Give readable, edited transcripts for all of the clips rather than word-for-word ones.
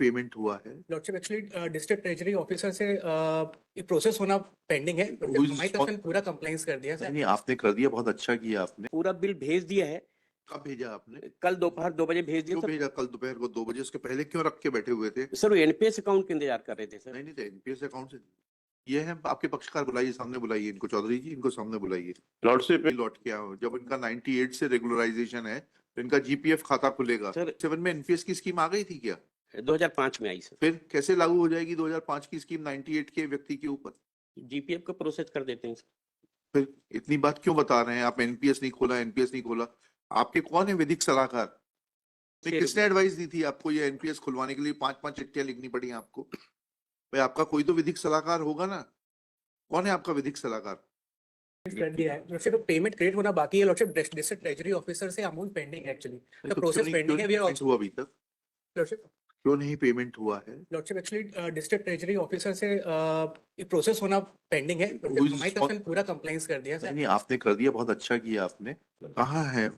Payment हुआ है? Lordship actually district treasury officer से ये प्रोसेस होना पेंडिंग है। Who is हमारी तरफ से पूरा कंप्लाइंस कर दिया नहीं सर। नहीं, आपने कर दिया, बहुत अच्छा किया आपने। पूरा बिल भेज दिया है। कब भेजा आपने? कल दोपहर 2 बजे भेज दिया क्यों सर। भेजा कल दोपहर को 2 बजे? उसके पहले क्यों रख के बैठे हुए थे? सर वो एनपीएस अकाउंट के इंतजार कर रहे थे सर। नहीं नहीं, तो एनपीएस अकाउंट से ये है। आपके पक्षकार बुलाइए, सामने बुलाइए इनको, चौधरी जी इनको सामने बुलाइए। लॉर्डशिप लौट के आओ। जब इनका 98 से रेगुलराइजेशन है तो इनका जीपीएफ खाता खुलेगा। सर 7 में एनपीएस की स्कीम आ गई थी क्या? 2005 में आई सर। फिर कैसे लागू हो जाएगी 2005 की स्कीम 98 के व्यक्ति के ऊपर? जीपीएफ का प्रोसेस कर देते हैं सर। फिर इतनी बात क्यों बता रहे हैं आप? एनपीएस नहीं खोला, एनपीएस नहीं खोला। आपके कौन है विधिक सलाहकार? नहीं, किसने एडवाइस दी थी आपको ये एनपीएस खुलवाने के लिए? 5-5 चिट्ठियां लिखनी पड़ी आपको? भाई आपका कोई तो विधिक सलाहकार होगा ना। कौन है आपका विधिक सलाहकार? कर दिया है लॉर्डशिप। पेमेंट क्रेडिट होना बाकी है लॉर्डशिप। डिस्ट्रिक्ट ट्रेजरी ऑफिसर से अमाउंट पेंडिंग है एक्चुअली। द तो प्रोसेस पेंडिंग है। वी आर पेमेंट हुआ अभी तक? लॉर्डशिप क्यों नहीं पेमेंट हुआ है? Lordship actually district treasury officer से ये प्रोसेस होना पेंडिंग है। Who is हमारी तरफ से पूरा कंप्लाइंस कर दिया नहीं सर। नहीं, आपने कर दिया, बहुत अच्छा किया आपने। कहाँ है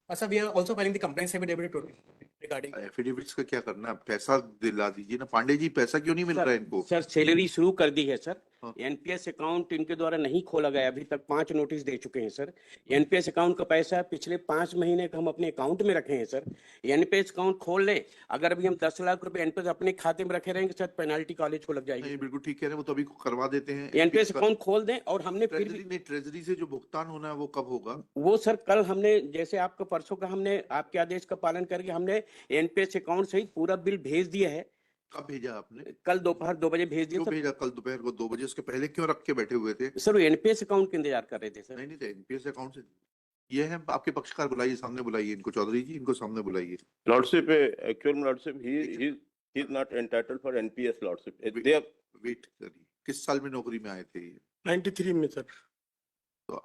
sir we are also filing the complaints affidavit regarding. Affidavits का? क्या करना है? पैसा दिला दीजिए ना पांडे जी। पैसा क्यों नहीं मिल रहा है इनको? सर सैलरी शुरू कर दी है सर। हाँ। एनपीएस अकाउंट इनके द्वारा नहीं खोला गया। अभी तक 5 नोटिस दे चुके हैं सर। एनपीएस अकाउंट का पैसा पिछले 5 महीने का हम अपने अकाउंट में रखे हैं सर। एनपीएस अकाउंट खोल लें। अगर अभी हम 10 लाख रुपए एनपीएस अपने खाते में रखे रहेंगे सर, पेनाल्टी कॉलेज को लग नहीं, जाएगी। बिल्कुल ठीक कह रहे हैं। वो तो अभी करवा देते हैं। एनपीएस अकाउंट खोल दें। और हमने फिर ट्रेजरी नहीं, ट्रेजरी से जो भुगतान होना है वो कब होगा? वो सर कल हमने, जैसे आपका परसों का, हमने आपके आदेश का पालन करके हमने एनपीएस अकाउंट सहित पूरा बिल भेज दिया है। कब भेजा आपने? कल दोपहर 2 बजे भेज दिया क्यों सर। भेजा कल दोपहर को 2 बजे? उसके पहले क्यों रख के बैठे हुए थे? सर वो एनपीएस अकाउंट के इंतजार कर रहे थे सर। नहीं नहीं, तो एनपीएस अकाउंट से ये है। आपके पक्षकार बुलाइए, सामने बुलाइए इनको, चौधरी जी इनको सामने बुलाइए। Lordship actual lordship he is not entitled for NPS lordship. They are wait करिए, किस साल में नौकरी में आए थे ये? 93 में सर। तो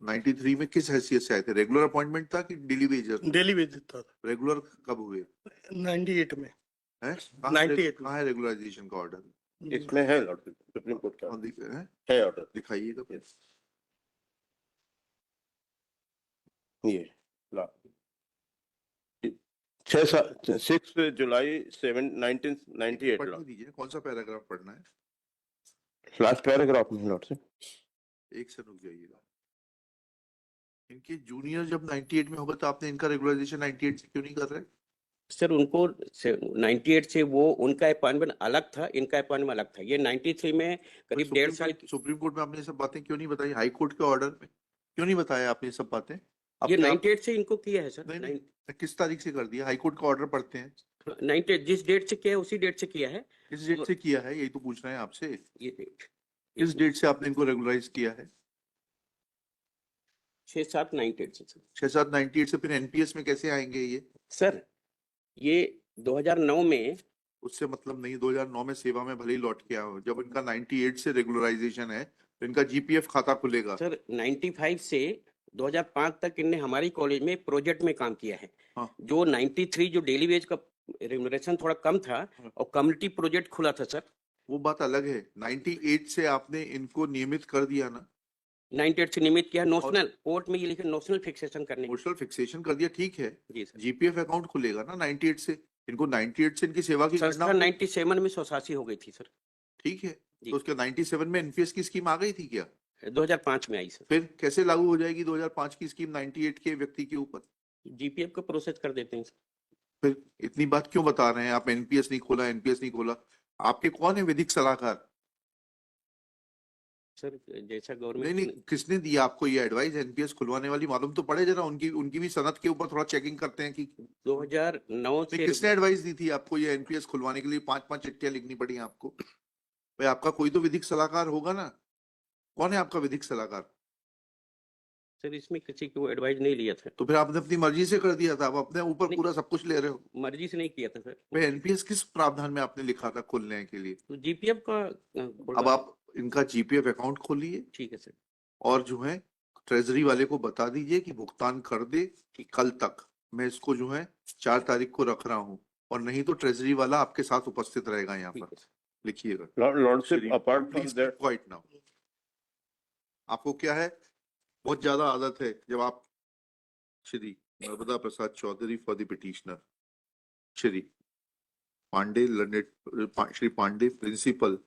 93 में किस हैसियत से आए थे? रेगुलर अपॉइंटमेंट था कि डेली वेजर? डेली वेज था रेगुलर कब हुए 98 में। हैं? 98 कहाँ है रेगुलराइजेशन का ऑर्डर? इसमें है लॉर्डशिप, सुप्रीम कोर्ट का है ऑर्डर। दिखाइएगा फिर। ये ला 6 जुलाई 1998 पढ़ने दीजिए, कौन सा पैराग्राफ पढ़ना है? लास्ट पैराग्राफ में लॉर्डशिप। एक से रुक जाइएगा। इनके जूनियर जब 98 में होगा तो आपने इनका रेगुलराइजेशन 98 से क्यों नहीं कर रहे? सर उनको 98 से वो उनका अपॉइंटमेंट अलग था, इनका अपॉइंटमेंट अलग था। ये 93 में करीब 1.5 साल। सुप्रीम कोर्ट में आपने ये सब बातें क्यों नहीं बताई? हाई कोर्ट के ऑर्डर में क्यों नहीं बताया आपने ये सब बातें? ये 98 से इनको किया है सर। नहीं, किस तारीख से कर दिया? हाई कोर्ट का ऑर्डर पढ़ते हैं। 98 जिस डेट से किया है उसी डेट से किया है। किस डेट से किया है, यही तो पूछ रहे हैं आपसे। ये डेट किस डेट से आपने इनको रेगुलराइज किया है? 6-7-98 से सर। 6-7-98 से फिर एनपीएस में कैसे आएंगे ये? सर ये 2009 में। उससे मतलब नहीं, 2009 में सेवा में भले ही लौट के आओ। जब इनका 98 से रेगुलराइजेशन है तो इनका जीपीएफ खाता खुलेगा। सर 95 से 2005 तक इनने हमारी कॉलेज में प्रोजेक्ट में काम किया है। हाँ। जो 93 जो डेली वेज का रेम्युनरेशन थोड़ा कम था और कम्युनिटी प्रोजेक्ट खुला था सर। वो बात अलग है। 98 से आपने इनको नियमित कर दिया ना? 98 से नियमित किया। नोशनल कोर्ट में ये लिखे नोशनल फिक्सेशन करने। नोशनल फिक्सेशन कर दिया, ठीक है। जी सर। जीपीएफ अकाउंट खुलेगा ना 98 से। इनको 98 से इनकी सेवा की संस्था 97 में 187 हो गई थी सर। ठीक है। जी। तो उसके 97 में एनपीएस की स्कीम आ गई थी क्या? 2005 में आई सर। फिर कैसे लागू हो जाएगी 2005 की स्कीम 98 के व्यक्ति के ऊपर? जीपीएफ का प्रोसेस कर देते हैं सर। फिर इतनी बात क्यों बता रहे हैं आप? एनपीएस नहीं खोला, एनपीएस नहीं खोला। आपके कौन है विधिक सलाहकार? सर जैसा नहीं गवर्नमेंट नहीं, किसने दिया आपको ये एडवाइस एनपीएस खुलवाने वाली? मालूम तो पड़े जरा। उनकी भी सनद के ऊपर थोड़ा चेकिंग करते हैं कि 2009 से। किसने एडवाइस दी थी आपको ये एनपीएस खुलवाने के लिए? 5-5 चिट्ठियां लिखनी पड़ी आपको? भाई आपका कोई तो विधिक सलाहकार होगा ना। कौन है आपका विधिक सलाहकार? सर इसमें किसी को एडवाइस नहीं लिया था। तो फिर आपने अपनी मर्जी से कर दिया था। आप अपने ऊपर नहीं। पूरा सब कुछ ले रहे हो। मर्जी से नहीं किया था सर। भाई एनपीएस किस प्रावधान में आपने लिखा था खोलने के लिए? तो जीपीएफ का अब आप इनका जीपीएफ अकाउंट खोलिए ठीक है सर। और जो है ट्रेजरी वाले को बता दीजिए कि भुगतान कर दे कि कल तक। मैं इसको जो है 4 तारीख को रख रहा हूँ, और नहीं तो ट्रेजरी वाला आपके साथ उपस्थित रहेगा यहाँ ठीक पर। है सर। लिखिएगा। Lordship apart from that quite now. आपको क्या है, बहुत ज्यादा आदत है जब आप Shri Narmada Prasad Chaudhary for the petitioner. Shri Pandey, learned, Shri Pandey, Principal,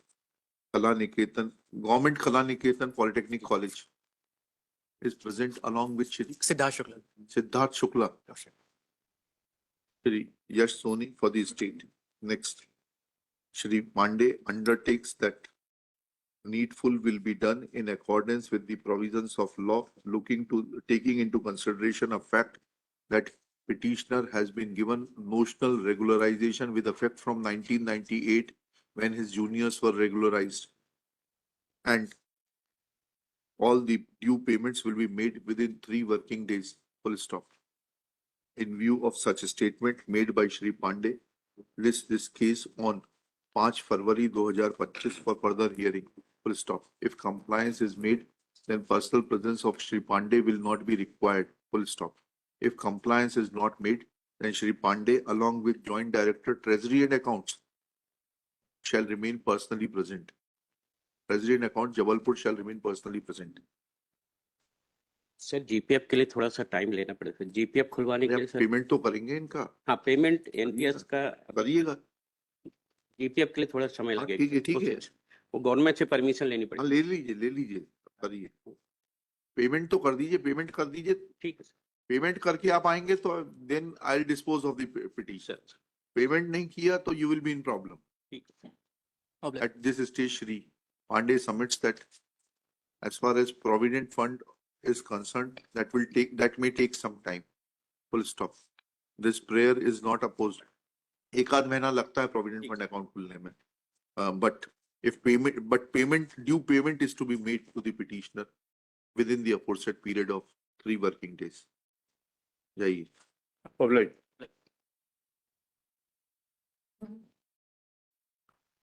Kala Niketan, Government Kala Niketan Polytechnic College, is present along with Shri Siddharth Shukla. Siddharth Shukla, Lordship. Shri Yash Soni for the state. Next, Shri Pandey undertakes that needful will be done in accordance with the provisions of law, taking into consideration a fact that petitioner has been given notional regularization with effect from 1998 when his juniors were regularized, and all the due payments will be made within 3 working days. Full stop. In view of such a statement made by Shri Pandey, list this case on 5 February 2025 for further hearing. Full stop. If compliance is made, then personal presence of Shri Pandey will not be required. Full stop. If compliance is not made, then Shri Pandey, along with Joint Director Treasury and Accounts, shall remain personally present. Treasury and Accounts, Jabalpur shall remain personally present. Sir GPF के लिए थोड़ा सा time लेना पड़ेगा GPF खुलवाने के लिए sir payment तो करेंगे इनका, हाँ पेमेंट एनपीएस का करिएगा। जीपीएफ के लिए थोड़ा समय हाँ, लगेगा ठीक है, ठीक है। वो गवर्नमेंट से परमिशन लेनी हाँ, पड़ेगी ले लीजिए, करिए। पेमेंट तो कर दीजिए, पेमेंट कर दीजिए। ठीक है सर पेमेंट करके आप आएंगे तो then I will dispose of the petition. Payment नहीं किया तो you will be in problem. ठीक है Obliged. At this stage, Shri Pandey submits that as far as Provident Fund is concerned, that may take some time. Full stop. This prayer is not opposed. एक आध महीना लगता है Provident Fund account खुलने में. But due payment is to be made to the petitioner within the aforesaid period of 3 working days. जाइए. Obliged.